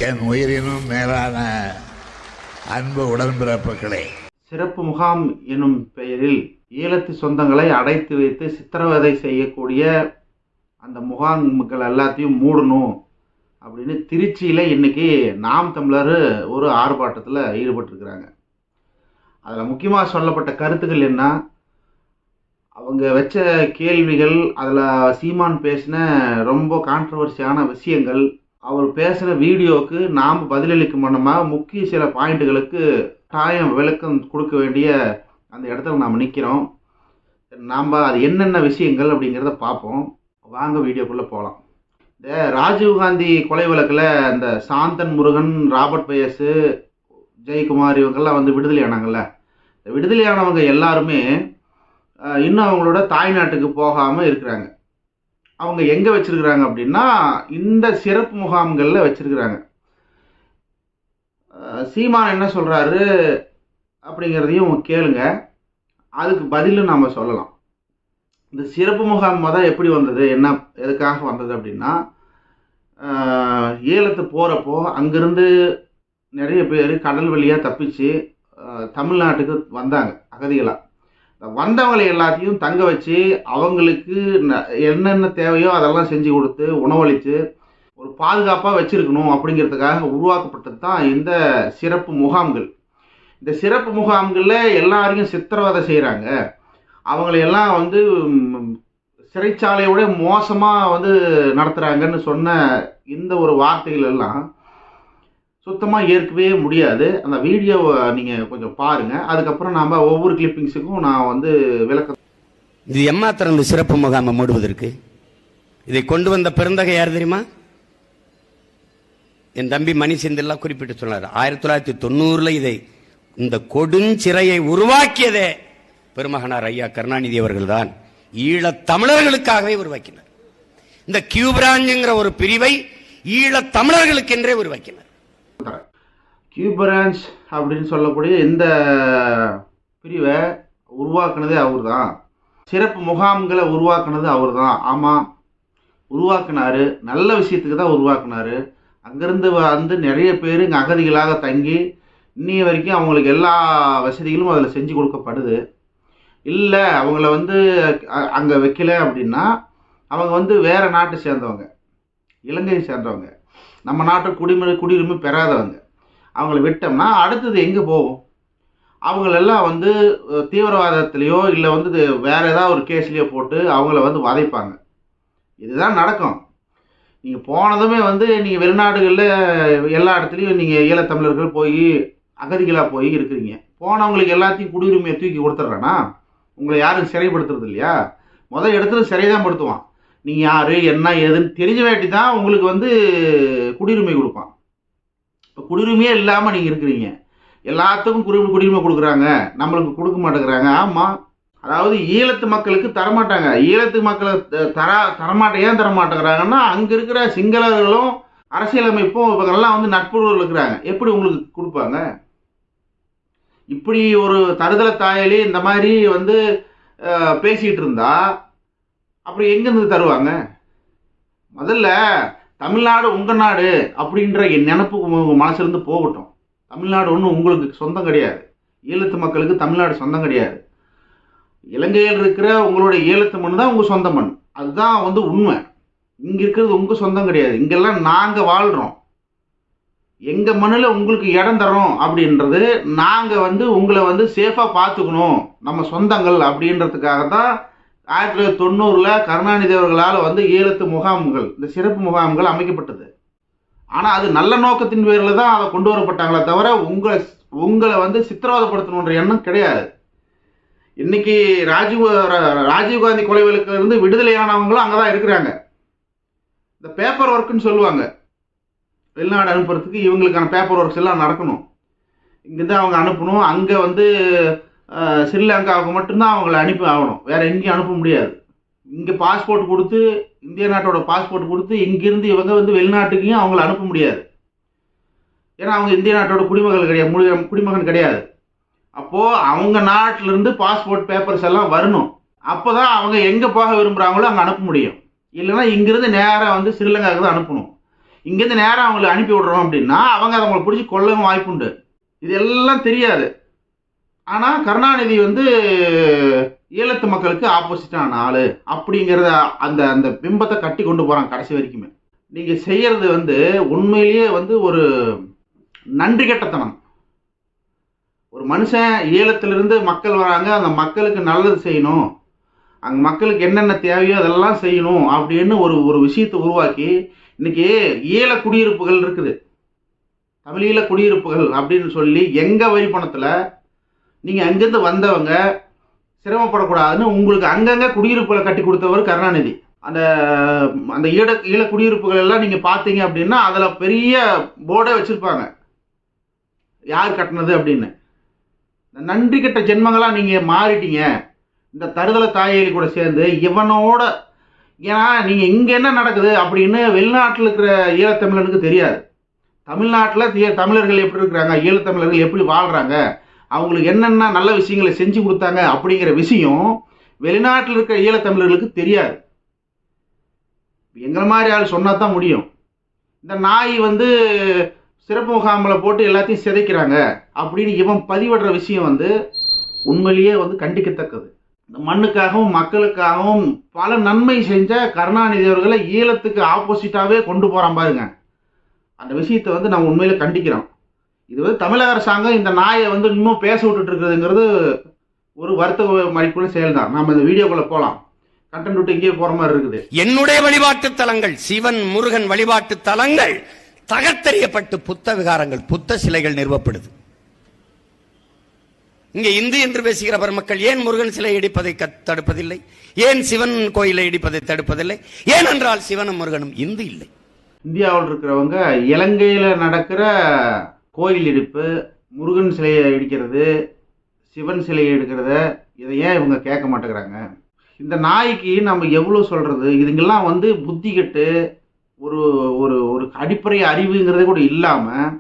என் உயிரினும் மேலான அன்பு உடன்பிறப்புகளே, சிறப்பு முகாம் எனும் பெயரில் ஈழத்து சொந்தங்களை அடைத்து வைத்து சித்திரவதை செய்யக்கூடிய அந்த முகாம்கள் எல்லாத்தையும் மூடணும் அப்படின்னு திருச்சியில் இன்னைக்கு நாம் தமிழர் ஒரு ஆர்ப்பாட்டத்தில் ஈடுபட்டிருக்கிறாங்க. அதில் முக்கியமாக சொல்லப்பட்ட கருத்துக்கள் என்ன, அவங்க வச்ச கேள்விகள், அதில் சீமான் பேசின ரொம்ப கான்ட்ரவர்சியான விஷயங்கள், அவர் பேசுகிற வீடியோவுக்கு நாம் பதிலளிக்கும் வண்ணமாக முக்கிய சில பாயிண்ட்டுகளுக்கு விளக்கம் கொடுக்க வேண்டிய அந்த இடத்துல நாம் நிற்கிறோம். நாம் அது என்னென்ன விஷயங்கள் அப்படிங்கிறத பார்ப்போம். வாங்க வீடியோக்குள்ளே போகலாம். இந்த ராஜீவ்காந்தி கொலை வழக்கில் இந்த சாந்தன் முருகன், ராபர்ட் பயஸ், ஜெயக்குமார் இவங்கெல்லாம் வந்து விடுதலை ஆனாங்கல்ல. இந்த விடுதலையானவங்க எல்லாருமே இன்னும் அவங்களோட தாய்நாட்டுக்கு போகாமல் இருக்கிறாங்க. அவங்க எங்கே வச்சிருக்கிறாங்க அப்படின்னா இந்த சிறப்பு முகாம்களில் வச்சிருக்கிறாங்க. சீமான் என்ன சொல்கிறாரு அப்படிங்கிறதையும் கேளுங்க, அதுக்கு பதிலும் நாம் சொல்லலாம். இந்த சிறப்பு முகாம் தான் எப்படி வந்தது, என்ன எதுக்காக வந்தது அப்படின்னா, ஈழத்து போகிறப்போ அங்கேருந்து நிறைய பேர் கடல் வழியாக தப்பிச்சு தமிழ்நாட்டுக்கு வந்தாங்க அகதிகளாக. வந்தவங்களை எல்லாத்தையும் தங்க வச்சு அவங்களுக்கு என்னென்ன தேவையோ அதெல்லாம் செஞ்சு கொடுத்து உணவளித்து ஒரு பாதுகாப்பாக வச்சுருக்கணும் அப்படிங்கிறதுக்காக உருவாக்கப்பட்டது தான் இந்த சிறப்பு முகாம்கள். இந்த சிறப்பு முகாம்களில் எல்லாரையும் சித்திரவதை செய்கிறாங்க. அவங்களையெல்லாம் வந்து சிறைச்சாலையோட மோசமாக வந்து நடத்துகிறாங்கன்னு சொன்ன இந்த ஒரு வார்த்தைகள் எல்லாம் சுத்தமாக ஏற்கவே முடியாது. அந்த வீடியோவை நீங்கள் கொஞ்சம் பாருங்கள், அதுக்கப்புறம் நாம் ஒவ்வொரு கிளிப்பிங்ஸுக்கும் நான் வந்து விளக்கம். இது எம்மாத்திரம் இந்த சிறப்பு முகாமை மூடுவதற்கு இதை கொண்டு வந்த பெருந்தகை யார் தெரியுமா? என் தம்பி மணி செந்தில்லாம் குறிப்பிட்டு சொன்னார். 1990 இதை இந்த கொடுஞ்சிறையை உருவாக்கியதே பெருமகனார் ஐயா கருணாநிதி அவர்கள் தான். ஈழத் தமிழர்களுக்காகவே உருவாக்கினார். இந்த கியூ பிரான்ச்ங்கிற ஒரு பிரிவை ஈழத் தமிழர்களுக்கென்றே உருவாக்கினார். கியூ பிரான்ச் அப்படின்னு சொல்லக்கூடிய இந்த பிரிவை உருவாக்குனதே அவர் தான். சிறப்பு முகாம்களை உருவாக்குனது அவர் தான். ஆமாம், உருவாக்குனாரு, நல்ல விஷயத்துக்கு தான் உருவாக்குனாரு. அங்கேருந்து வந்து நிறைய பேர் இங்கே அகதிகளாக தங்கி இன்னைய வரைக்கும் அவங்களுக்கு எல்லா வசதிகளும் அதில் செஞ்சு கொடுக்கப்படுது. இல்லை அவங்கள வந்து அங்கே வைக்கல அப்படின்னா அவங்க வந்து வேறு நாட்டை சேர்ந்தவங்க, இலங்கையை சேர்ந்தவங்க, நம்ம நாட்டு குடியுரிமை பெறாதவங்க. அவங்கள விட்டோம்னா அடுத்தது எங்கே போகும்? அவங்களெல்லாம் வந்து தீவிரவாதத்திலையோ இல்லை வந்து வேறு ஏதாவது ஒரு கேஸ்லேயோ போட்டு அவங்கள வந்து வதைப்பாங்க. இதுதான் நடக்கும். நீங்கள் போனதுமே வந்து நீங்கள் வெளிநாடுகளில் எல்லா இடத்துலையும் நீங்கள் ஈழத்தமிழர்கள் போய் அகதிகளாக போய் இருக்கிறீங்க. போனவங்களுக்கு எல்லாத்தையும் குடியுரிமையை தூக்கி கொடுத்துட்றானா? உங்களை யாரும் சிறைப்படுத்துறது இல்லையா? முதல் இடத்துல சிறை தான் படுத்துவான். நீங்கள் யார் என்ன ஏதுன்னு தெரிஞ்ச வேட்டி தான் உங்களுக்கு வந்து குடியுரிமை கொடுப்பான். இப்போ குடியுரிமையே இல்லாமல் நீங்கள் இருக்கிறீங்க, எல்லாத்துக்கும் குடியுரிமை கொடுக்குறாங்க, நம்மளுக்கு கொடுக்க மாட்டேங்கிறாங்க. ஆமாம், அதாவது ஈழத்து மக்களுக்கு தரமாட்டாங்க. ஈழத்து மக்களை ஏன் தரமாட்டேங்கிறாங்கன்னா அங்கே இருக்கிற சிங்களர்களும் அரசியலமைப்பும் இவங்கெல்லாம் வந்து நட்புறவில் இருக்கிறாங்க. எப்படி உங்களுக்கு கொடுப்பாங்க? இப்படி ஒரு தருதல தாயிலே இந்த மாதிரி வந்து பேசிகிட்டு இருந்தா அப்புறம் எங்கேருந்து தருவாங்க? முதல்ல தமிழ்நாடு உங்கள் நாடு அப்படின்ற என் நினப்பு உங்கள் மனசுலேருந்து போகட்டும். தமிழ்நாடு ஒன்றும் உங்களுக்கு சொந்தம் கிடையாது. ஈழத்து மக்களுக்கு தமிழ்நாடு சொந்தம் கிடையாது. இலங்கையில் இருக்கிற உங்களுடைய ஈழத்து மண் தான் உங்கள் சொந்த மண். அதுதான் வந்து உண்மை. இங்கே இருக்கிறது உங்கள் சொந்தம் கிடையாது. இங்கெல்லாம் நாங்கள் வாழ்கிறோம். எங்கள் மண்ணில் உங்களுக்கு இடம் தரோம் அப்படின்றது நாங்கள் வந்து உங்களை வந்து சேஃபாக பார்த்துக்கணும், நம்ம சொந்தங்கள் அப்படின்றதுக்காக தான் 1990 கருணாநிதி அவர்களால் வந்து ஈழத்து முகாம்கள், இந்த சிறப்பு முகாம்கள் அமைக்கப்பட்டது. ஆனால் அது நல்ல நோக்கத்தின் பேரில் தான் அதை கொண்டு வரப்பட்டாங்களே தவிர உங்களை வந்து சித்திரவதைப்படுத்தணுன்ற எண்ணம் கிடையாது. இன்னைக்கு ராஜீவ்காந்தி கொலை வழக்கிலிருந்து விடுதலையானவங்களும் அங்கே தான் இருக்கிறாங்க. இந்த பேப்பர் ஒர்க்குன்னு சொல்லுவாங்க, வெளிநாடு அனுப்புறதுக்கு இவங்களுக்கான பேப்பர் ஒர்க்ஸ் எல்லாம் நடக்கணும். இங்கேருந்து அவங்க அனுப்பணும். அங்கே வந்து ஸ்ரீலங்காவுக்கு மட்டும்தான் அவங்கள அனுப்பி ஆகணும், வேறு எங்கேயும் அனுப்ப முடியாது. இங்கே பாஸ்போர்ட் கொடுத்து, இந்திய நாட்டோட பாஸ்போர்ட் கொடுத்து இங்கேருந்து இவங்க வந்து வெளிநாட்டுக்கையும் அவங்கள அனுப்ப முடியாது. ஏன்னா அவங்க இந்திய நாட்டோட குடிமகன் கிடையாது. அப்போது அவங்க நாட்டிலேருந்து பாஸ்போர்ட் பேப்பர்ஸ் எல்லாம் வரணும். அப்போ தான் அவங்க எங்கே போக விரும்புகிறாங்களோ அங்கே அனுப்ப முடியும். இல்லைன்னா இங்கிருந்து நேராக வந்து ஸ்ரீலங்காவுக்கு தான் அனுப்பணும். இங்கேருந்து நேரம் அவங்களை அனுப்பி விடுறோம் அப்படின்னா அவங்க அதை அவங்களை பிடிச்சி கொல்லவும் வாய்ப்புண்டு. இது எல்லாம் தெரியாது. ஆனால் கருணாநிதி வந்து ஈழத்து மக்களுக்கு ஆப்போசிட்டான ஆள் அப்படிங்கிறத அந்த அந்த பிம்பத்தை கட்டி கொண்டு போகிறாங்க கடைசி வரைக்குமே. நீங்கள் செய்கிறது வந்து உண்மையிலேயே வந்து ஒரு நன்றி கெட்டத்தனம். ஒரு மனுஷன் ஈழத்திலிருந்து மக்கள் வராங்க, அந்த மக்களுக்கு நல்லது செய்யணும், அங்கே மக்களுக்கு என்னென்ன தேவையோ அதெல்லாம் செய்யணும் அப்படின்னு ஒரு விஷயத்தை உருவாக்கி இன்னைக்கு ஈழ குடியிருப்புகள் இருக்குது, தமிழீழ குடியிருப்புகள் அப்படின்னு சொல்லி எங்கள் வரி பணத்தில் நீங்கள் அங்கேருந்து வந்தவங்க சிரமப்படக்கூடாதுன்னு உங்களுக்கு அங்கங்கே குடியிருப்புகளை கட்டி கொடுத்தவர் கருணாநிதி. அந்த அந்த ஈழ குடியிருப்புகள் எல்லாம் நீங்கள் பார்த்தீங்க அப்படின்னா அதில் பெரிய போர்டே வச்சுருப்பாங்க யார் கட்டினது அப்படின்னு. நன்றி கெட்ட ஜென்மங்களாக நீங்கள் மாறிட்டீங்க இந்த தருதலை தாயேலி கூட சேர்ந்து இவனோட. ஏன்னா நீங்கள் இங்கே என்ன நடக்குது அப்படின்னு வெளிநாட்டில் இருக்கிற ஈழத்தமிழனுக்கு தெரியாது. தமிழ்நாட்டில் தமிழர்கள் எப்படி இருக்கிறாங்க, ஈழத்தமிழர்கள் எப்படி வாழ்கிறாங்க, அவங்களுக்கு என்னென்ன நல்ல விஷயங்களை செஞ்சு கொடுத்தாங்க அப்படிங்கிற விஷயம் வெளிநாட்டில் இருக்கிற ஈழத்தமிழர்களுக்கு தெரியாது. எங்களை மாதிரி ஆள் சொன்னால் தான் முடியும். இந்த நாய் வந்து சிறப்பு முகாமில் போட்டு எல்லாத்தையும் சிதைக்கிறாங்க அப்படின்னு இவன் பதிவிடுற விஷயம் வந்து உண்மையிலேயே வந்து கண்டிக்கத்தக்கது. இந்த மண்ணுக்காகவும் மக்களுக்காகவும் பல நன்மை செஞ்ச கருணாநிதி அவர்களை ஈழத்துக்கு ஆப்போசிட்டாகவே கொண்டு போகிறான் பாருங்க. அந்த விஷயத்தை வந்து நம்ம உண்மையில கண்டிக்கிறோம். இது வந்து தமிழக அரசாங்கம் இந்த நாயை வந்து இன்னும் பேச விட்டுட்டு இருக்கிறதுங்கிறது ஒரு வருத்த மதிப்புள்ள செயல் தான். நம்ம இந்த வீடியோக்குள்ள போகலாம், கண்டென்ட் விட்டு இங்கே போற மாதிரி இருக்குது. என்னுடைய வழிபாட்டு தலங்கள், சிவன் முருகன் வழிபாட்டு தலங்கள் தகர்த்தெறியப்பட்டு புத்த விகாரங்கள், புத்த சிலைகள் நிறுவப்படுது. இங்கே இந்து என்று பேசுகிற பெருமக்கள் ஏன் முருகன் சிலை இடிப்பதை தடுப்பதில்லை? ஏன் சிவன் கோயிலை இடிப்பதை தடுப்பதில்லை? ஏனென்றால் சிவனும் முருகனும் இந்து இல்லை. இந்தியாவில் இருக்கிறவங்க இலங்கையில் நடக்கிற கோயில் இடிப்பு, முருகன் சிலையை இடிக்கிறது, சிவன் சிலையை எடுக்கிறத இதை ஏன் இவங்க கேட்க மாட்டேங்கிறாங்க? இந்த நாய்க்கு நம்ம எவ்வளோ சொல்கிறது? இதுங்கெல்லாம் வந்து புத்தி கெட்டு ஒரு ஒரு ஒரு அடிப்படை அறிவுங்கிறத கூட இல்லாமல்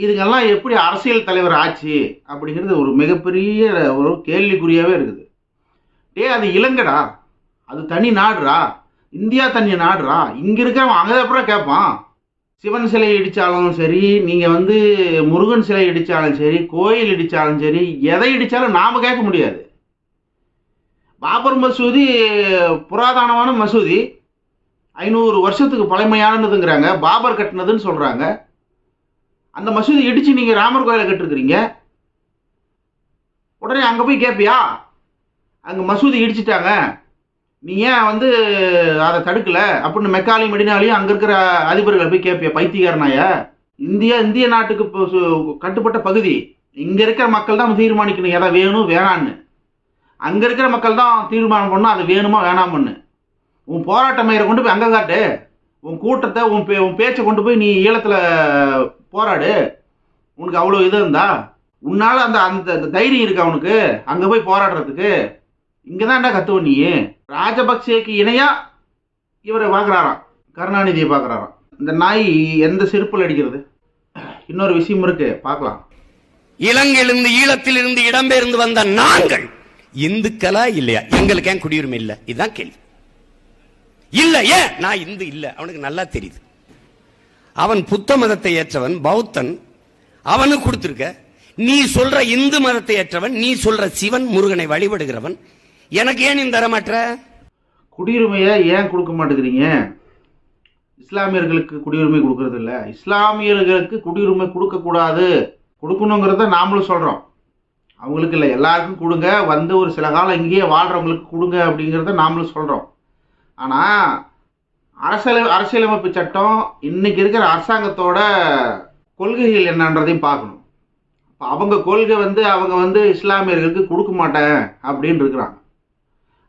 இதுங்கெல்லாம் எப்படி அரசியல் தலைவர் ஆச்சு அப்படிங்கிறது ஒரு மிகப்பெரிய ஒரு கேள்விக்குறியாகவே இருக்குது. அது இலங்கடா, அது தனி நாடுறா, இந்தியா தனி நாடுறா. இங்கே இருக்கிறவன் அங்கே அப்புறம் கேட்பான். சிவன் சிலை இடித்தாலும் சரி, நீங்கள் வந்து முருகன் சிலை இடித்தாலும் சரி, கோயில் இடித்தாலும் சரி, எதை இடித்தாலும் நாம் கேட்க முடியாது. பாபர் மசூதி புராதனமான மசூதி, 500 வருஷத்துக்கு பழமையானதுங்கிறாங்க, பாபர் கட்டினதுன்னு சொல்கிறாங்க. அந்த மசூதி இடித்து நீங்கள் ராமர் கோயிலை கட்டிருக்கிறீங்க. உடனே அங்கே போய் கேட்பியா? அங்கே மசூதி இடிச்சிட்டாங்க, நீ ஏன் வந்து அதை தடுக்கலை அப்படின்னு மெக்காலி மெடினாலையும் அங்கே இருக்கிற அதிபர்களை போய் கேட்பியா? பைத்தியக்காரனாய. இந்திய நாட்டுக்கு கட்டுப்பட்ட பகுதி, இங்கே இருக்கிற மக்கள் தான் தீர்மானிக்கணும் எதை வேணும் வேணான்னு. அங்கே இருக்கிற மக்கள் தான் தீர்மானம் பண்ணணும் அது வேணுமா வேணாமன்னு. உன் போராட்ட மயிரை கொண்டு போய் அங்கே காட்டு, உன் கூட்டத்தை உன் பேச்சை கொண்டு போய் நீ ஈழத்தில் போராடு. உனக்கு அவ்வளோ இது இருந்தா உன்னால் அந்த அந்த தைரியம் இருக்கு அவனுக்கு அங்கே போய் போராடுறதுக்கு. இங்கே தான் என்ன கத்துவ நீ? ராஜபக்சேக்கு இணையா இவரை பார்க்குறாராம், கருணாநிதியை பார்க்குறாராம். இந்த நாய் எந்த செருப்பில் அடிக்கிறது? இன்னொரு விஷயம் இருக்கு, பார்க்கலாம். இலங்கையிலிருந்து ஈழத்திலிருந்து இடம்பெயர்ந்து வந்த நாங்கள் இந்துக்களா இல்லையா? எங்களுக்கு ஏன் குடியுரிமை இல்லை? இதுதான் கேள்வி. இல்ல, ஏன் நான் இந்து இல்ல? அவனுக்கு நல்லா தெரியுது. அவன் புத்த மதத்தை ஏற்றவன், பௌத்தன், அவனுக்கு கொடுத்திருக்க. நீ சொல்ற இந்து மதத்தை ஏற்றவன், நீ சொல்ற சிவன் முருகனை வழிபடுகிறவன், எனக்கு ஏன் இந்த தரமாற்ற? குடியுரிமையை ஏன் கொடுக்க மாட்டேங்கிறீங்க? இஸ்லாமியர்களுக்கு குடியுரிமை கொடுக்கறது இல்லை. இஸ்லாமியர்களுக்கு குடியுரிமை கொடுக்கக்கூடாது, கொடுக்கணுங்கிறத நாமளும் சொல்கிறோம். அவங்களுக்கு இல்லை, எல்லாருக்கும் கொடுங்க, வந்து ஒரு சில காலம் இங்கேயே வாழ்கிறவங்களுக்கு கொடுங்க அப்படிங்கிறத நாமளும் சொல்கிறோம். ஆனால் அரசியலமைப்பு சட்டம் இன்னைக்கு இருக்கிற அரசாங்கத்தோட கொள்கைகள் என்னன்றதையும் பார்க்கணும். இப்போ அவங்க கொள்கை வந்து அவங்க வந்து இஸ்லாமியர்களுக்கு கொடுக்க மாட்டேன் அப்படின்னு இருக்கிறாங்க.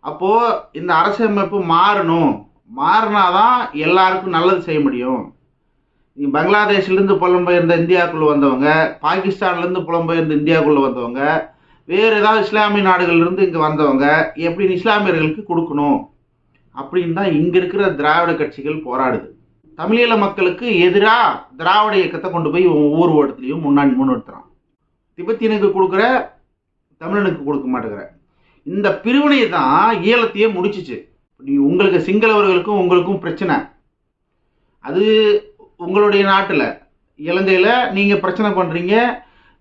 அப்போது இந்த அரசியலமைப்பு மாறணும், மாறினாதான் எல்லாருக்கும் நல்லது செய்ய முடியும். பங்களாதேஷ்லேருந்து புலம்பெயர்ந்த இந்தியாவுக்குள்ளே வந்தவங்க, பாகிஸ்தான்லேருந்து புலம்பெயர்ந்த இந்தியாவுக்குள்ளே வந்தவங்க, வேறு ஏதாவது இஸ்லாமிய நாடுகள்லேருந்து இங்கே வந்தவங்க எப்படி இஸ்லாமியர்களுக்கு கொடுக்கணும் அப்படின்னு தான் இங்கே இருக்கிற திராவிட கட்சிகள் போராடுது. தமிழீழ மக்களுக்கு எதிராக திராவிட இயக்கத்தை கொண்டு போய் ஒவ்வொரு இடத்துலையும் முன்னிறுத்துறான். திபெத்தியனுக்கு கொடுக்குற, தமிழனுக்கு கொடுக்க மாட்டேங்கிற இந்த பிரிவினை தான் ஈழத்தையே முடிச்சிச்சு. உங்களுக்கு சிங்களவர்களுக்கும் உங்களுக்கும் பிரச்சனை, அது உங்களுடைய நாட்டில் இலங்கையில் நீங்கள் பிரச்சனை பண்ணுறீங்க,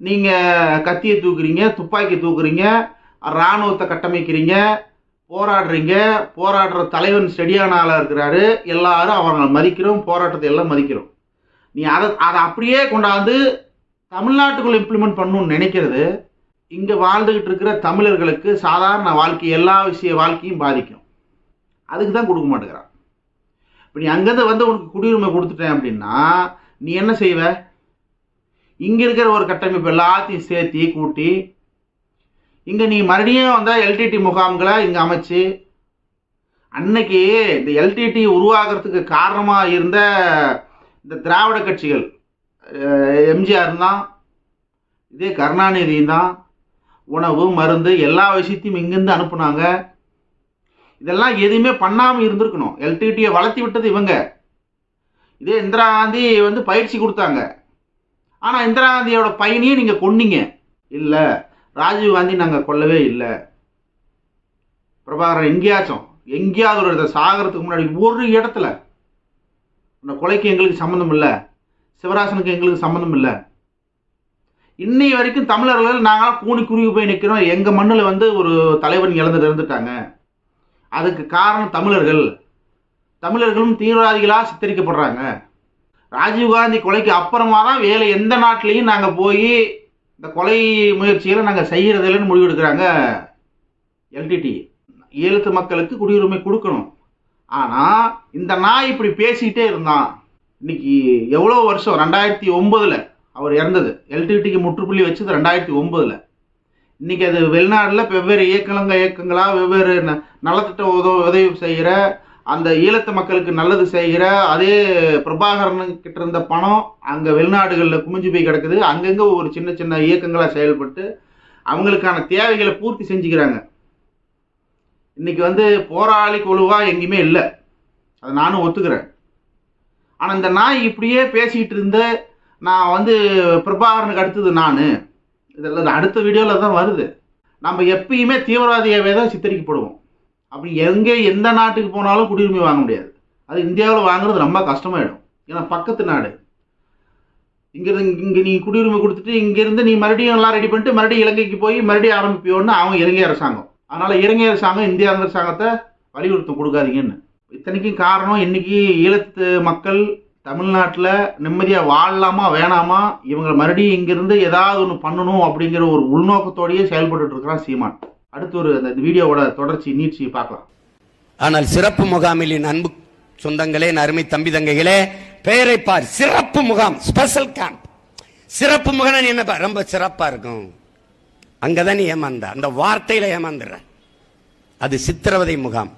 நீங்கள் கத்தியை தூக்குறீங்க, துப்பாக்கி தூக்குறீங்க, இராணுவத்தை கட்டமைக்கிறீங்க, போராடுறீங்க. போராடுற தலைவன் ஸ்டெடியான ஆளாக இருக்கிறாரு. எல்லாரும் அவங்களை மதிக்கிறோம், போராட்டத்தை எல்லாம் மதிக்கிறோம். நீ அதை அப்படியே கொண்டாந்து தமிழ்நாட்டுக்குள்ள இம்ப்ளிமெண்ட் பண்ணணும்னு நினைக்கிறது இங்கே வாழ்ந்துக்கிட்டு இருக்கிற தமிழர்களுக்கு சாதாரண வாழ்க்கை எல்லா வாழ்க்கையும் பாதிக்கும். அதுக்கு தான் கொடுக்க மாட்டேங்கிறான். இப்போ நீ அங்கேருந்து வந்து உனக்கு குடியுரிமை கொடுத்துட்டேன் அப்படின்னா நீ என்ன செய்வ? இங்கே இருக்கிற ஒரு கட்டமைப்பு எல்லாத்தையும் சேர்த்தி கூட்டி இங்கே நீ மறுபடியும் வந்தால் எல்டிடி முகாம்களை இங்கே அமைச்சு, அன்னைக்கு இந்த எல்டிடி உருவாகிறதுக்கு காரணமாக இருந்த இந்த திராவிட கட்சிகள், எம்ஜிஆர் தான், இதே கருணாநிதியும் தான் உணவு மருந்து எல்லா விஷயத்தையும் இங்கேருந்து அனுப்புனாங்க. இதெல்லாம் எதுவுமே பண்ணாமல் இருந்திருக்கணும். எல்டிடியை வளர்த்தி விட்டது இவங்க. இதே இந்திரா காந்தி வந்து பயிற்சி கொடுத்தாங்க. ஆனால் இந்திரா காந்தியோட பையனையும் நீங்கள் கொன்னீங்க. இல்லை, ராஜீவ் காந்தி நாங்கள் கொல்லவே இல்லை. பிரபாகரன் எங்கேயாவது ஒரு இடத்துல சாகிறதுக்கு முன்னாடி ஒரு இடத்துல இந்த கொலைக்கு எங்களுக்கு சம்மந்தம் இல்லை, சிவராசனுக்கு எங்களுக்கு சம்மந்தம் இல்லை. இன்னை வரைக்கும் தமிழர்கள் நாங்கள் கூணி குருவி போய் நிற்கிறோம். எங்கள் மண்ணில் வந்து ஒரு தலைவன் இறந்துட்டாங்க. அதுக்கு காரணம் தமிழர்களும் தீவிரவாதிகளாக சித்தரிக்கப்படுறாங்க. ராஜீவ்காந்தி கொலைக்கு அப்புறமா தான் வேலை எந்த நாட்டிலையும் நாங்கள் போய் இந்த கொலை முயற்சிகளை நாங்கள் செய்கிறதில்லைன்னு முடிவெடுக்கிறாங்க எல்டிடி. ஈழத்து மக்களுக்கு குடியுரிமை கொடுக்கணும். ஆனால் இந்த நாய் இப்படி பேசிக்கிட்டே இருந்தான். இன்னைக்கு எவ்வளோ வருஷம்? 2009 அவர் இறந்தது. எல்டிடிக்கு முற்றுப்புள்ளி வச்சது 2009. இன்றைக்கி அது வெளிநாட்டில் வெவ்வேறு இயக்கங்களாக வெவ்வேறு நலத்திட்ட உதவி செய்கிற, அந்த ஈழத்து மக்களுக்கு நல்லது செய்கிற அதே பிரபாகரனுக்கிட்ட இருந்த பணம் அங்கே வெளிநாடுகளில் குமிஞ்சு போய் கிடக்குது. அங்கங்கே ஒரு சின்ன சின்ன இயக்கங்களாக செயல்பட்டு அவங்களுக்கான தேவைகளை பூர்த்தி செஞ்சுக்கிறாங்க. இன்றைக்கி வந்து போராளி குழுவாக எங்கேயுமே இல்லை, அதை நானும் ஒத்துக்கிறேன். ஆனால் இந்த நாய் இப்படியே பேசிக்கிட்டு இருந்த நான் வந்து பிரபாகரனுக்கு அடுத்தது நான், இதெல்லாம் அடுத்த வீடியோவில் தான் வருது. நம்ம எப்பயுமே தீவிரவாதியாகவே தான் சித்தரிக்கப்படுவோம். அப்படி எந்த நாட்டுக்கு போனாலும் குடியுரிமை வாங்க முடியாது. அது இந்தியாவில் வாங்குறது ரொம்ப கஷ்டமாயிடும். ஏன்னா பக்கத்து நாடு. இங்கே நீ குடியுரிமை கொடுத்துட்டு இங்கேருந்து நீ மறுபடியும் எல்லாம் ரெடி பண்ணிட்டு மறுபடியும் இலங்கைக்கு போய் மறுபடியும் ஆரம்பிப்பியோன்னு அவங்க இலங்கை அரசாங்கம். அதனால் இலங்கை அரசாங்கம் இந்திய அரசாங்கத்தை வலியுறுத்தம் கொடுக்காதீங்கன்னு. இத்தனைக்கும் காரணம் இன்னைக்கு ஈழத்து மக்கள் தமிழ்நாட்டில் நிம்மதியாக வாழலாமா வேணாமா, இவங்களை மறுபடியும் இங்கேருந்து ஏதாவது ஒன்று பண்ணணும் அப்படிங்கிற ஒரு உள்நோக்கத்தோடையே செயல்பட்டு இருக்கிறான் சீமான். அடுத்து ஒரு அந்த வீடியோவோட தொடர்ச்சி நீட்சி பார்க்கலாம். ஆனால் சிறப்பு முகாமில் அன்பு சொந்தங்களே, அருமை தம்பி தங்கைகளே, பெயரை பார், சிறப்பு முகாம், ஸ்பெஷல் கேம்ப். சிறப்பு முகாம் என்ன ரொம்ப சிறப்பா இருக்கும். அங்கதான் நீ ஏமாந்த, அந்த வார்த்தையில ஏமாந்துற. அது சித்திரவதை முகாம்.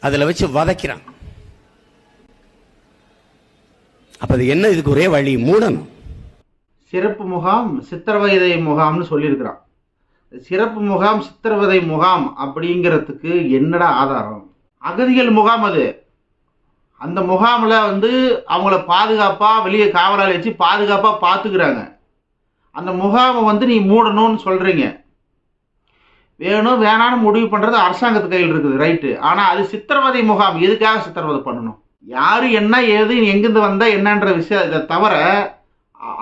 அதுல வச்சு வதைக்கிறான். அப்ப அது என்ன? இதுக்கு ஒரே வழி, மூடணும். சிறப்பு முகாம் சித்திரவதை முகாம்னு சொல்லியிருக்கிறான். சிறப்பு முகாம் சித்திரவதை முகாம் அப்படிங்கிறதுக்கு என்னடா ஆதாரம்? அகதிகள் முகாம் அது. அந்த முகாமில் வந்து அவங்கள பாதுகாப்பாக வெளியே காவலாளி வச்சு பாதுகாப்பாக பார்த்துக்கிறாங்க. அந்த முகாமை வந்து நீ மூடணும்னு சொல்கிறீங்க. வேணும் வேணான்னு முடிவு பண்ணுறது அரசாங்கத்து கையில் இருக்குது, ரைட்டு. ஆனால் அது சித்திரவதை முகாம். எதுக்காக சித்திரவதை பண்ணணும்? யார் என்ன ஏது எங்கேருந்து வந்தால் என்னன்ற விஷயத்தை தவிர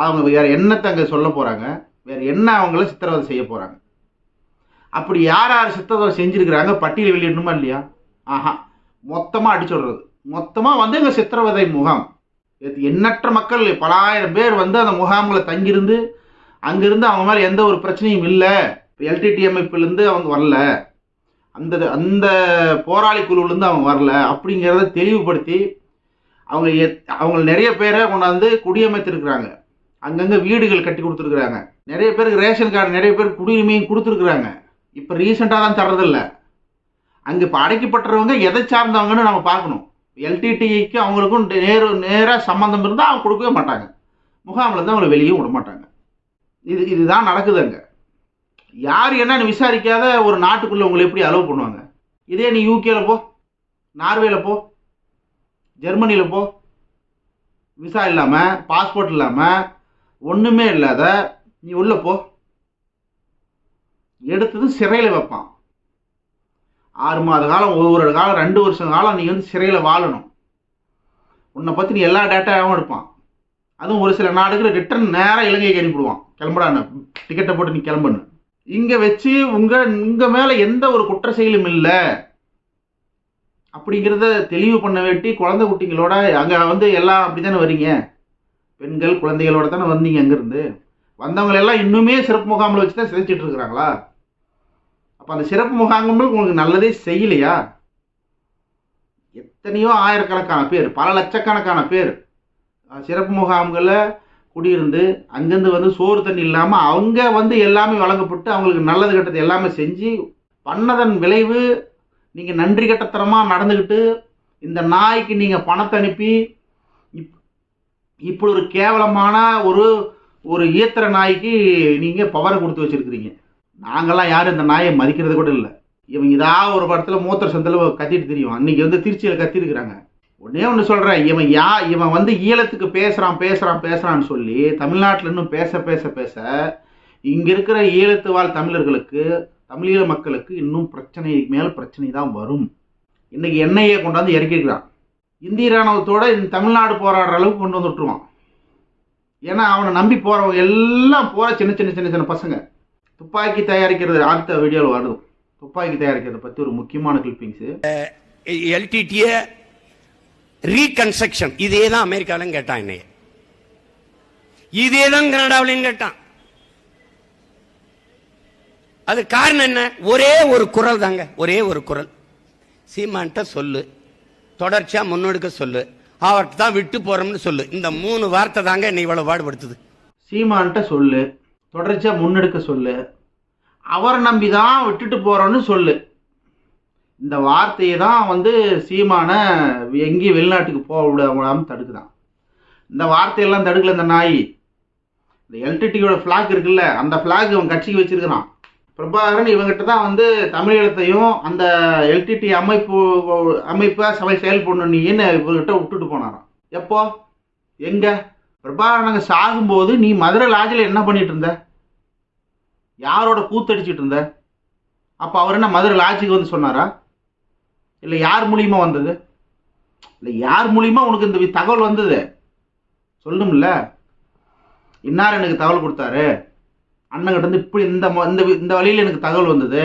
அவங்க வேறு என்னத்தை அங்கே சொல்ல போகிறாங்க? வேறு என்ன அவங்கள சித்திரவதை செய்ய போகிறாங்க? அப்படி யார் யார் சித்திரவதை செஞ்சுருக்கிறாங்க பட்டியல் வெளியிடணுமா இல்லையா? ஆஹா, மொத்தமாக அடிச்சுடுறது. மொத்தமாக வந்து இங்கே சித்திரவதை முகாம். எண்ணற்ற மக்கள் பல ஆயிரம் பேர் வந்து அந்த முகாமில் தங்கியிருந்து அங்கிருந்து அவங்க மேலே எந்த ஒரு பிரச்சனையும் இல்லை. எல்டிடி அமைப்பிலேருந்து அவங்க வரல, அந்த போராளி குழுவிலேருந்து அவங்க வரல அப்படிங்கிறத தெளிவுபடுத்தி அவங்க நிறைய பேரை கொண்டாந்து குடியமைத்திருக்கிறாங்க. அங்கங்கே வீடுகள் கட்டி கொடுத்துருக்குறாங்க. நிறைய பேருக்கு ரேஷன் கார்டு, நிறைய பேருக்கு குடியுரிமையும் கொடுத்துருக்குறாங்க. இப்போ ரீசெண்டாக தான் தர்றதில்லை. அங்கே இப்போ அடைக்கப்பட்டவங்க எதை சார்ந்தவங்கன்னு நம்ம பார்க்கணும். எல்டிடிக்கு அவங்களுக்கும் நேராக சம்மந்தம் இருந்தால் அவங்க கொடுக்கவே மாட்டாங்க. முகாமில் இருந்து அவங்களை வெளியே விட மாட்டாங்க. இதுதான் நடக்குது அங்கே. யார் என்னன்னு விசாரிக்காத ஒரு நாட்டுக்குள்ளே உங்களை எப்படி அலோவ் பண்ணுவாங்க? இதே நீ யூகேல போ, நார்வேல போ, ஜெர்மனியில் போ, விசா இல்லாமல் பாஸ்போர்ட் இல்லாமல் ஒன்றுமே இல்லாத நீ உள்ளே போ, எடுத்தது சிறையில் வைப்பான். 6 மாத காலம், 1 வருட காலம், 2 வருஷம் காலம் நீ வந்து சிறையில் வாழணும். உன்னை பற்றி நீ எல்லா டேட்டாவும் எடுப்பான். அதுவும் ஒரு சில நாடுகள் ரிட்டர்ன் நேராக இலங்கைக்கு அனுப்பிடுவான். கிளம்புடான்னு டிக்கெட்டை போட்டு நீ கிளம்புன்னு. இங்கே வச்சு உங்கள் மேலே எந்த ஒரு குற்ற செயலும் இல்லை அப்படிங்கிறத தெளிவு பண்ண வேண்டி குழந்தை குட்டிங்களோட அங்கே வந்து எல்லாம் அப்படி தானே வரீங்க, பெண்கள் குழந்தைகளோட தானே வந்தீங்க. அங்கேருந்து வந்தவங்களெல்லாம் இன்னுமே சிறப்பு முகாமில் வச்சு தான் சிதைச்சிட்டு இருக்கிறாங்களா? அப்போ அந்த சிறப்பு முகாம்கள் உங்களுக்கு நல்லதே செய்யலையா? எத்தனையோ ஆயிரக்கணக்கான பேர், பல லட்சக்கணக்கான பேர் சிறப்பு முகாம்களில் குடியிருந்து அங்கேருந்து வந்து சோறு தண்ணி இல்லாமல் அவங்க வந்து எல்லாமே வழங்கப்பட்டு அவங்களுக்கு நல்லது கெட்டது எல்லாமே செஞ்சு பண்ணதன் விளைவு நீங்கள் நன்றி கட்டத்தனமாக நடந்துக்கிட்டு இந்த நாய்க்கு நீங்கள் பணத்தை அனுப்பி இப்படி ஒரு கேவலமான ஒரு ஈத்திர நாய்க்கு நீங்கள் பவரை கொடுத்து வச்சுருக்கிறீங்க. நாங்கள்லாம் யாரும் இந்த நாயை மதிக்கிறது கூட இல்லை. இவங்க இதாக ஒரு படத்தில் மூத்திர சந்தில் கத்திட்டு தெரியும். அன்றைக்கி வந்து திருச்சியில் கத்திருக்கிறாங்க. ஒன்றே ஒன்று சொல்கிறேன், இவன் வந்து ஈழத்துக்கு பேசுகிறான்னு சொல்லி தமிழ்நாட்டில் இன்னும் பேச இங்கே இருக்கிற ஈழத்து வாழ் தமிழர்களுக்கு, தமிழீழ மக்களுக்கு இன்னும் பிரச்சனைக்கு மேலே பிரச்சனை தான் வரும். இன்றைக்கி எண்ணெயை கொண்டாந்து இறக்கிருக்கிறான். இந்திய இராணுவத்தோட இந்த தமிழ்நாடு போராடுற அளவுக்கு கொண்டு வந்து விட்டுருவான். ஏன்னா அவனை நம்பி போகிறவங்க எல்லாம் போகிற சின்ன பசங்க. துப்பாக்கி தயாரிக்கிறது அடுத்த வீடியோவில் வருது. துப்பாக்கி தயாரிக்கிறத பற்றி ஒரு முக்கியமான கிளிப்பிங்ஸு. எல்டிடிஏ ரீகன்ஸ்ட்ரக்ஷன் இதே தான் அமெரிக்காவிலும் கேட்டான், என்னைய இதே தான் கனடாவிலையும் கேட்டான். அது காரணம் என்ன? ஒரே ஒரு குரல் தாங்க, ஒரே ஒரு குரல். சீமான்ட்ட சொல்லு, தொடர்ச்சியா முன்னெடுக்க சொல்லு, அவர்கிட்ட தான் விட்டு போறோம்னு சொல்லு. இந்த 3 வார்த்தை தாங்க என்னை இவ்வளவு பாடுபடுத்துது. சீமான்ட்ட சொல்லு, தொடர்ச்சியா முன்னெடுக்க சொல்லு, அவரை நம்பி தான் விட்டுட்டு போறோம்னு சொல்லு. இந்த வார்த்தையை தான் வந்து சீமானை எங்கேயும் வெளிநாட்டுக்கு போக விடாமல் தடுக்குதான். இந்த வார்த்தையெல்லாம் தடுக்கல இந்த நாய். இந்த எல்டிடியோட ஃபிளாக் இருக்குல்ல, அந்த ஃபிளாக் இவன் கட்சிக்கு வச்சிருக்கிறான். பிரபாகரன் இவங்கிட்ட தான் வந்து தமிழீழத்தையும் அந்த எல்டிடி அமைப்பை சபை செயல்படணும் நீ என்ன இவர்கிட்ட விட்டுட்டு போனாராம். எப்போ எங்க பிரபாகரனுங்க சாகும்போது நீ மதுரை லாட்ஜில் என்ன பண்ணிட்டு இருந்த? யாரோட கூத்தடிச்சிட்டு இருந்த? அப்போ அவர் என்ன மதுரை லாட்ஜுக்கு வந்து சொன்னாரா? இல்லை யார் மூலியமா வந்தது? இல்லை யார் மூலியமா உனக்கு இந்த தகவல் வந்தது? சொல்லணும்ல. இன்னார் எனக்கு தகவல் கொடுத்தாரு, அண்ணங்கிட்ட இருந்து இப்படி இந்த வழியில் எனக்கு தகவல் வந்தது,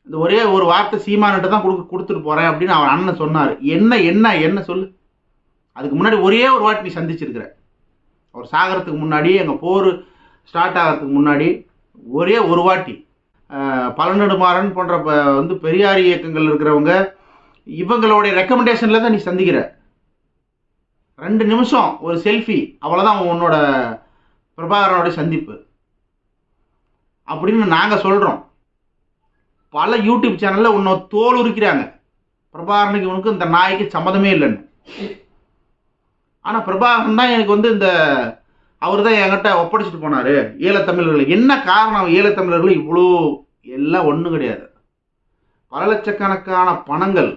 இந்த ஒரே ஒரு வார்த்தை சீமானிட்ட தான் கொடுத்துட்டு போறேன் அப்படின்னு அவர் அண்ணன் சொன்னார். என்ன சொல்லு. அதுக்கு முன்னாடி ஒரே ஒரு வாட்டி நீ சந்திச்சிருக்கிற. அவர் சாகிறதுக்கு முன்னாடி, எங்கள் போர் ஸ்டார்ட் ஆகிறதுக்கு முன்னாடி ஒரே ஒரு வாட்டி பழநெடுமாறன் போன்ற வந்து பெரியார் இயக்கங்கள் இருக்கிறவங்க இவங்களுடைய ரெக்கமெண்டேஷனில் தான் நீ சந்திக்கிற. 2 நிமிஷம் ஒரு செல்ஃபி, அவ்வளோதான் உன்னோட பிரபாகரனோட சந்திப்பு அப்படின்னு நாங்கள் சொல்கிறோம். பல யூடியூப் சேனலில் உன்னை தோல் உரிக்கிறாங்க, பிரபாகரனுக்கு இவனுக்கு இந்த நாய்க்கு சம்மதமே இல்லைன்னு. ஆனால் பிரபாகரன் தான் எனக்கு வந்து அவர் தான் என்கிட்ட ஒப்படைச்சிட்டு போனார் ஈழத்தமிழர்கள். என்ன காரணம்? ஈழத்தமிழர்கள் இவ்வளோ எல்லாம் ஒன்றும் கிடையாது. பல லட்சக்கணக்கான பணங்கள்,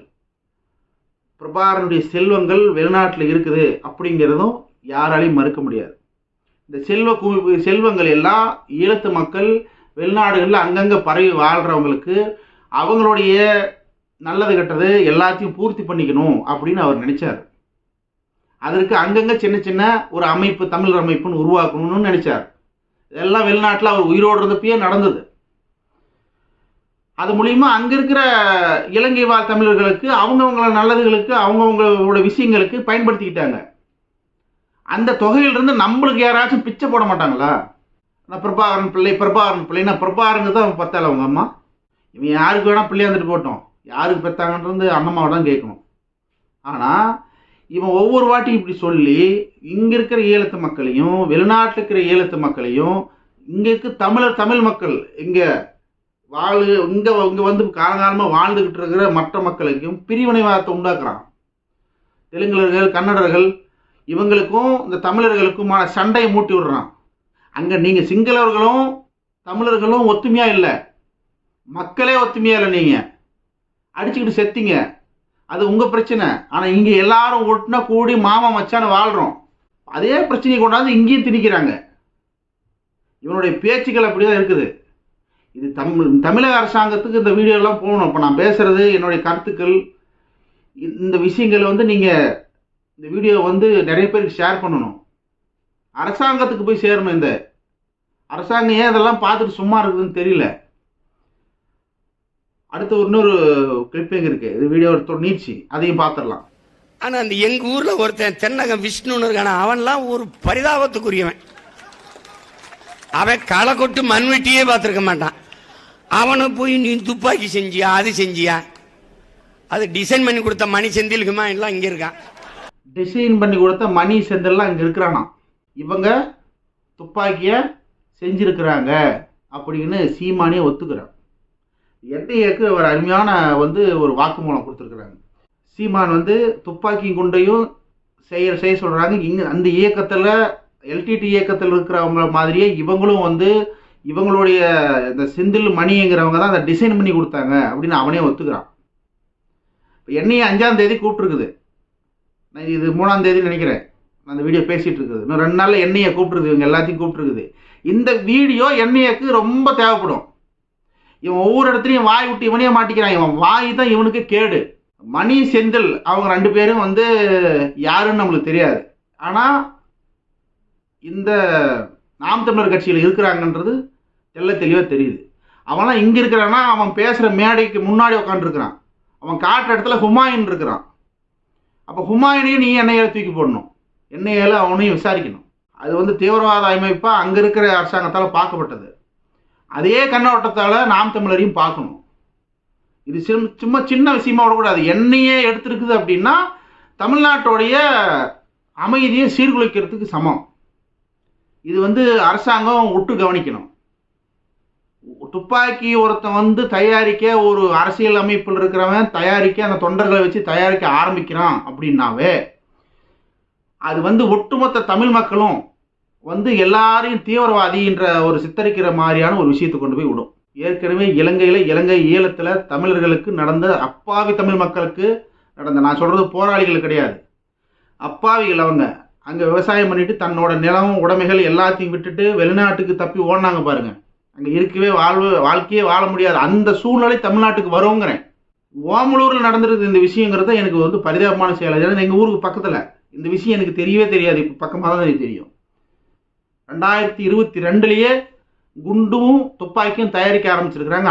பிரபாகரனுடைய செல்வங்கள் வெளிநாட்டில் இருக்குது அப்படிங்கிறதும் யாராலையும் மறுக்க முடியாது. இந்த செல்வங்கள் எல்லாம் ஈழத்து மக்கள் வெளிநாடுகளில் அங்கங்கே பரவி வாழ்கிறவங்களுக்கு அவங்களுடைய நல்லது கெட்டது எல்லாத்தையும் பூர்த்தி பண்ணிக்கணும் அப்படின்னு அவர் நினைச்சார். அதற்கு அங்கங்கே சின்ன ஒரு அமைப்பு, தமிழர் அமைப்புன்னு உருவாக்கணும்னு நினைச்சார். இதெல்லாம் வெளிநாட்டில் அவர் உயிரோடு இருந்தப்பயே நடந்தது. அது மூலிமா அங்கே இருக்கிற இலங்கை வாழ் தமிழர்களுக்கு அவங்கவுங்கள நல்லதுகளுக்கு அவங்கவுங்களோட விஷயங்களுக்கு பயன்படுத்திக்கிட்டாங்க. அந்த தொகையிலிருந்து நம்மளுக்கு யாராச்சும் பிச்சை போட மாட்டாங்களா? நான் பிரபாகரன் பிள்ளைன்னா பிரபாகரனுக்கு தான் பத்தால அவங்க அம்மா. இவன் யாருக்கு வேணால் பிள்ளையா இருந்துட்டு போட்டோம், யாருக்கு பெற்றாங்கன்றது அண்ணம்மாவை தான் கேட்கணும். ஆனால் இவன் ஒவ்வொரு வாட்டி இப்படி சொல்லி இங்கே இருக்கிற ஈழத்து மக்களையும் வெளிநாட்டில் இருக்கிற ஈழத்து மக்களையும் இங்கே இருக்க தமிழ் மக்கள் இங்கே இங்கே வந்து காலகாலமாக வாழ்ந்துக்கிட்டு இருக்கிற மற்ற மக்களுக்கும் பிரிவினைவாதத்தை உண்டாக்குறான். தெலுங்கர்கள், கன்னடர்கள் இவங்களுக்கும் இந்த தமிழர்களுக்குமான சண்டையை மூட்டி விடுறான். அங்கே நீங்கள் சிங்களவர்களும் தமிழர்களும் ஒத்துமையாக இல்லை, மக்களே ஒத்துமையாக இல்லை. நீங்கள் அடிச்சுக்கிட்டு செத்தீங்க, அது உங்கள் பிரச்சனை. ஆனால் இங்கே எல்லாரும் ஒட்டுனா கூடி மாமா மச்சான வாழ்கிறோம். அதே பிரச்சனையை கொண்டாந்து இங்கேயும் திணிக்கிறாங்க. இவனுடைய பேச்சுக்கள் அப்படி தான் இருக்குது. இது தமிழக அரசாங்கத்துக்கு இந்த வீடியோலாம் போகணும். இப்போ நான் பேசுகிறது என்னுடைய கருத்துக்கள், இந்த விஷயங்களை வந்து நீங்கள் இந்த வீடியோ வந்து நிறைய பேருக்கு ஷேர் பண்ணணும். அரசாங்கத்துக்கு போய் சேரணும். இந்த அரசாங்கம் ஏன் இதெல்லாம் பார்த்துட்டு சும்மா இருக்குதுன்னு தெரியல. அடுத்து இன்னொரு கிளிப்பிங் இருக்குது, இது வீடியோ நீட்சி, அதையும் பார்த்துடலாம். ஆனால் அந்த எங்கள் ஊரில் ஒருத்தன் தென்னகம் விஷ்ணுன்னு இருக்கான, அவன்லாம் ஒரு பரிதாபத்துக்குரியவன். அவன் களை கொட்டு மண்வெட்டியே பார்த்துருக்க மாட்டான். அவனை போய் நீ துப்பாக்கி செஞ்சியா, அது செஞ்சியா, அது டிசைன் பண்ணி கொடுத்த மணி செந்திலுக்குமா எல்லாம் இங்கே இருக்கான். டிசைன் பண்ணி கொடுத்த மணி செந்தில்லாம் இங்கே இருக்கிறானா. இவங்க துப்பாக்கியை செஞ்சிருக்கிறாங்க அப்படின்னு சீமானே ஒத்துக்கிறான். என்ஐஏக்கு ஒரு அருமையான வந்து ஒரு வாக்குமூலம் கொடுத்துருக்குறாங்க. சீமான் வந்து துப்பாக்கி குண்டையும் செய்ய சொல்கிறாங்க. இங்கே அந்த இயக்கத்தில் எல்டிடி இயக்கத்தில் இருக்கிறவங்க மாதிரியே இவங்களும் வந்து இவங்களுடைய இந்த செந்தில் மணிங்கிறவங்க தான் அதை டிசைன் பண்ணி கொடுத்தாங்க அப்படின்னு அவனே ஒத்துக்கிறான். இப்போ என்ஐஏ 5ஆம் தேதி கூப்பிட்டுருக்குது. நான் இது 3ஆம் தேதி நினைக்கிறேன் நான் அந்த வீடியோ பேசிகிட்டு இருக்குது. இன்னும் 2 நாளில் என்ஐஏ கூப்பிட்டுருக்குது, இவங்க எல்லாத்தையும் கூப்பிட்டுருக்குது. இந்த வீடியோ என்ஐஏக்கு ரொம்ப தேவைப்படும். இவன் ஒவ்வொரு இடத்துலையும் வாய் விட்டு இவனே மாட்டிக்கிறான். இவன் வாய் தான் இவனுக்கு கேடு. மணி செந்தில் அவங்க 2 பேரும் வந்து யாருன்னு நம்மளுக்கு தெரியாது. ஆனால் இந்த நாம் தமிழர் கட்சியில் இருக்கிறாங்கன்றது தெல்ல தெளிவாக தெரியுது. அவன்லாம் இங்கே இருக்கிறான்னா அவன் பேசுகிற மேடைக்கு முன்னாடி உட்காந்துருக்கிறான். அவன் காட்டுற இடத்துல ஹுமாயூன் இருக்கிறான். அப்போ ஹுமாயூனையும் நீ என்ஐஏல தூக்கி போடணும், என்ஐஏல அவனையும் விசாரிக்கணும். அது வந்து தீவிரவாத அமைப்பாக அங்கே இருக்கிற அரசாங்கத்தால் பார்க்கப்பட்டது. அதே கண்ணோட்டத்தால் நாம் தமிழரையும் பார்க்கணும். இது சும்மா சின்ன விஷயமா விடக்கூடாது. என்ஐஏ எடுத்திருக்குது அப்படின்னா தமிழ்நாட்டுடைய அமைதியை சீர்குலைக்கிறதுக்கு சமம். இது வந்து அரசாங்கம் விட்டு கவனிக்கணும். துப்பாக்கி ஒருத்தன் வந்து தயாரிக்க, ஒரு அரசியல் அமைப்பில் இருக்கிறவன் தயாரிக்க, அந்த தொண்டர்களை வச்சு தயாரிக்க ஆரம்பிக்கிறான் அப்படின்னாவே அது வந்து ஒட்டுமொத்த தமிழ் மக்களும் வந்து எல்லாரையும் தீவிரவாதின்ற ஒரு சித்தரிக்கிற மாதிரியான ஒரு விஷயத்தை கொண்டு போய் விடும். ஏற்கனவே இலங்கை ஈழத்தில் தமிழர்களுக்கு நடந்த, அப்பாவி தமிழ் மக்களுக்கு நடந்த, நான் சொல்கிறது போராளிகள் கிடையாது, அப்பாவிகள். அவங்க அங்கே விவசாயம் பண்ணிட்டு தன்னோட நிலம் உடைமைகள் எல்லாத்தையும் விட்டுட்டு வெளிநாட்டுக்கு தப்பி ஓடினாங்க பாருங்க. அங்கே இருக்கவே வாழ்க்கையே வாழ முடியாது. அந்த சூழ்நிலை தமிழ்நாட்டுக்கு வருங்கிறேன். ஓமலூரில் நடந்துருக்கு இந்த விஷயங்கிறத எனக்கு வந்து பரிதாபமான செயல். ஏன்னா எங்கள் ஊருக்கு பக்கத்தில் இந்த விஷயம் எனக்கு தெரியவே தெரியாது. இப்போ பக்கமாக தான் எனக்கு தெரியும். 2022 குண்டும் துப்பாக்கியும் தயாரிக்க ஆரம்பிச்சிருக்கிறாங்க.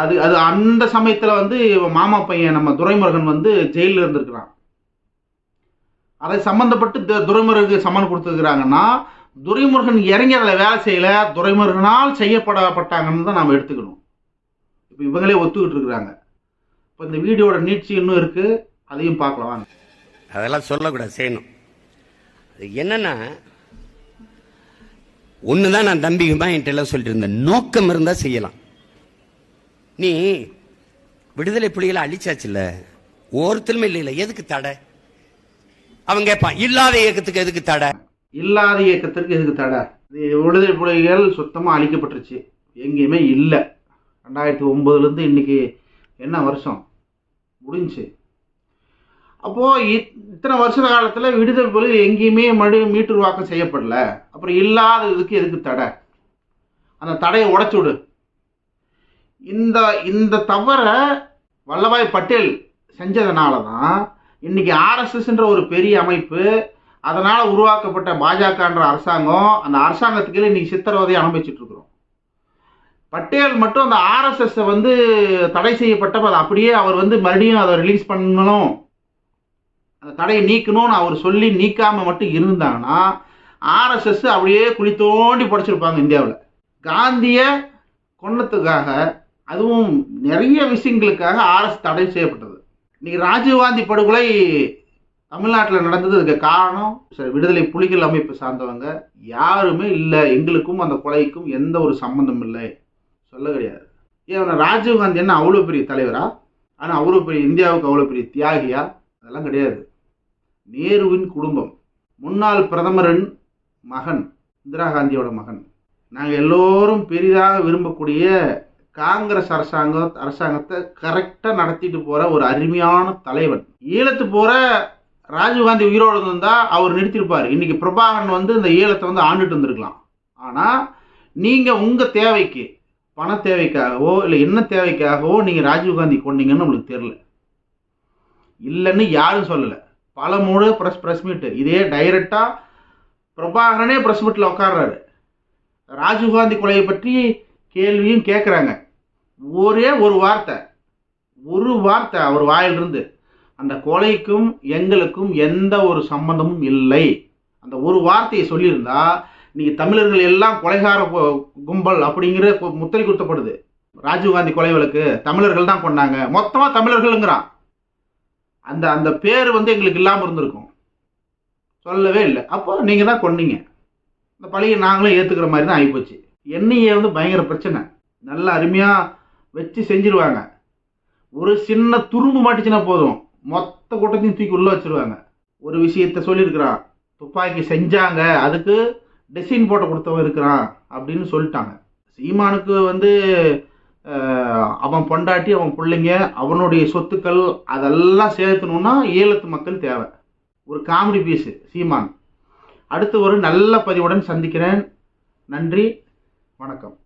அது அந்த சமயத்தில் வந்து மாமா பையன் நம்ம துரைமுருகன் வந்து ஜெயிலில் இருந்திருக்கிறான். அதை சம்மந்தப்பட்டு துரைமுருகனுக்கு சம்மன் கொடுத்துருக்குறாங்கன்னா துரைமுருகன் இறங்கி அதில் வேலை செய்யலை, துரைமுருகனால் செய்யப்படப்பட்டாங்கன்னு தான் நாம் எடுத்துக்கணும். இப்போ இவங்களே ஒத்துக்கிட்டு இருக்கிறாங்க. இப்போ இந்த வீடியோட நீட்சி இன்னும் இருக்குது, அதையும் பார்க்கலாம் வாங்க. அதெல்லாம் சொல்லக்கூடாது, செய்யணும். அது என்னன்னா, ஒன்று தான் நான் தம்பிக்குமா என்கிட்ட எல்லாம் சொல்லிட்டு இருந்தேன், நோக்கம் இருந்தால் செய்யலாம். நீ விடுதலை புலிகளை அழிச்சாச்சுல்ல, ஒருத்தருமே இல்லை, எதுக்கு தடை? அவன் கேட்பான், இல்லாத இயக்கத்துக்கு எதுக்கு தடை? இல்லாத இயக்கத்திற்கு எதுக்கு தடை? விடுதலை புலிகள் சுத்தமாக அழிக்கப்பட்டுருச்சு, எங்கேயுமே இல்லை. 2009 இன்னைக்கு என்ன வருஷம் முடிஞ்சு. அப்போது இத்தனை வருஷ காலத்தில் விடுதலை புலிகள் எங்கேயுமே மீட்டுருவாக்கம் செய்யப்படல. அப்புறம் இல்லாத இதுக்கு எதுக்கு தடை? அந்த தடையை உடைச்சு விடு. இந்த தவறை வல்லபாய் பட்டேல் செஞ்சதுனால தான் இன்னைக்கு ஆர்எஸ்எஸ்ன்ற ஒரு பெரிய அமைப்பு, அதனால் உருவாக்கப்பட்ட பாஜகன்ற அரசாங்கம், அந்த அரசாங்கத்துக்கு இன்னைக்கு சித்திரவதையை அனுபவிச்சுட்டு இருக்கிறோம். பட்டேல் மட்டும் அந்த ஆர்எஸ்எஸ் வந்து தடை செய்யப்பட்டப்ப அதை அப்படியே அவர் வந்து மறுபடியும் அதை ரிலீஸ் பண்ணணும், அந்த தடையை நீக்கணும்னு அவர் சொல்லி நீக்காமல் மட்டும் இருந்தாங்கன்னா ஆர்எஸ்எஸ் அப்படியே குழி தோண்டி படைச்சிருப்பாங்க இந்தியாவில். காந்தியை கொன்னதுக்காக, அதுவும் நிறைய விஷயங்களுக்காக ஆர்எஸ் தடை செய்யப்பட்டது. இன்னைக்கு ராஜீவ்காந்தி படுகொலை தமிழ்நாட்டில் நடந்தது. அதுக்கு காரணம் விடுதலை புலிகள் அமைப்பு சார்ந்தவங்க யாருமே இல்லை, எங்களுக்கும் அந்த கொலைக்கும் எந்த ஒரு சம்பந்தம் இல்லை சொல்ல கிடையாது. ஏன் ராஜீவ்காந்தி என்ன அவ்வளோ பெரிய தலைவரா? ஆனால் அவ்வளோ பெரிய இந்தியாவுக்கு அவ்வளோ பெரிய தியாகியா? அதெல்லாம் கிடையாது. நேருவின் குடும்பம், முன்னாள் பிரதமரின் மகன், இந்திரா காந்தியோட மகன். நாங்கள் எல்லோரும் பெரிதாக விரும்பக்கூடிய காங்கிரஸ் அரசாங்கத்தை கரெக்டாக நடத்திட்டு போகிற ஒரு அருமையான தலைவன். ஈழத்து போகிற ராஜீவ்காந்தி உயிரோடு இருந்தால் அவர் நிறுத்தியிருப்பார். இன்றைக்கி பிரபாகரன் வந்து இந்த ஈழத்தை வந்து ஆண்டுட்டு இருந்திருக்கலாம். ஆனால் நீங்கள் உங்கள் தேவைக்கு, பண தேவைக்காகவோ இல்லை என்ன தேவைக்காகவோ நீங்கள் ராஜீவ்காந்தி கொண்டீங்கன்னு நம்மளுக்கு தெரியல. இல்லைன்னு யாரும் சொல்லலை. பல முறை ப்ரெஸ் மீட்டு இதே டைரக்டாக பிரபாகரனே ப்ரெஸ் மீட்டில் உட்கார்றாரு. ராஜீவ்காந்தி கொலையை பற்றி கேள்வியும் கேட்குறாங்க. ஒரே ஒரு வார்த்தை அவர் வாயிலிருந்து, அந்த கொலைக்கும் எங்களுக்கும் எந்த ஒரு சம்பந்தமும் இல்லை, அந்த ஒரு வார்த்தையை சொல்லியிருந்தா இன்னைக்கு தமிழர்கள் எல்லாம் கொலைகார கும்பல் அப்படிங்கிற முத்திரை குத்தப்படுது. ராஜீவ்காந்தி கொலை வழக்கு தமிழர்கள் தான் கொண்டாங்க, மொத்தமாக தமிழர்களுங்கிறான். அந்த பேர் எங்களுக்கு இல்லாமல் இருந்திருக்கும். சொல்லவே இல்லை. அப்போ நீங்கள் தான் கொன்னீங்க. இந்த பழியை நாங்களும் ஏற்றுக்கிற மாதிரி தான் ஆகிப்போச்சு. என்ஐஏ பயங்கர பிரச்சனை. நல்லா அருமையாக வச்சு செஞ்சிருவாங்க. ஒரு சின்ன துரும்பு மாட்டிச்சுன்னா போதும், மொத்த கூட்டத்தையும் தூக்கி உள்ளே வச்சிருவாங்க. ஒரு விஷயத்த சொல்லியிருக்கிறான், துப்பாக்கி செஞ்சாங்க, அதுக்கு டிசைன் போட்டு கொடுத்தவன் இருக்கிறான் அப்படின்னு சொல்லிட்டாங்க. சீமானுக்கு அவன் பொண்டாட்டி, அவன் பிள்ளைங்க, அவனுடைய சொத்துக்கள் அதெல்லாம் சேர்த்தணும்னா ஈழத்து மக்கள் தேவை. ஒரு காமெடி பீஸு சீமான். அடுத்து ஒரு நல்ல பதிவுடன் சந்திக்கிறேன். நன்றி, வணக்கம்.